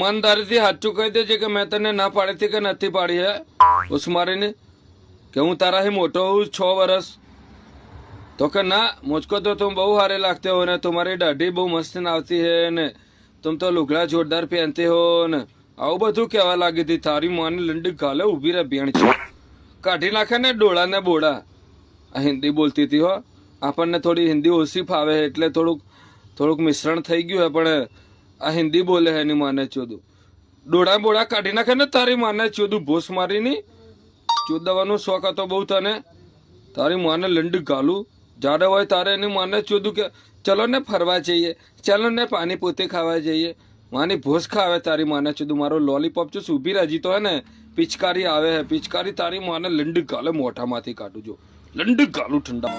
ईमानदारी साचू कही देजे कि मैं तने ना पाड़ी थी कि नहीं पाड़ी है उस मारी ने कि हूँ तारा ही मोटो हूँ 6 वर्ष तो कि ना मुझको तो तुम बहु हारे लगते हो ने तुम्हारी दाढ़ी बहु मस्त आवती है ने तुम तो लुगड़ा जोरदार पहनते हो ने आવું બધું કહેવા લાગી હતી તારી માની લંડી ગાલે ઊભી રહે બેણ છે કાઢી નાખે ને ડોળા ને બોડા આ હિન્દી બોલતી હતી હો આપણને થોડી હિન્દી ઓછી ફાવે એટલે થોડુંક મિશ્રણ થઈ ગયું હે પણ આ હિન્દી બોલે હે એની માને ચોદું ડોળા બોડા કાઢી નાખે ને તારી માને ચોદું ભોસ મારીની ચોદવાનો શોખ હતો બહુ તને તારી માને લંડી ગાલું જ્યારે હોય તારે એની માને ચોદું કે ચલો ને ફરવા જઈએ ચલો ને પાણી પોતે ખાવા જઈએ मानी भोस खावे तारी माने चुदू मारो लॉलीपॉप जो सूबी राजी तो है ने पिचकारी आवे है पिचकारी तारी माने लंड गाले मोटा माथी काटू जो लंड गालू ठंडा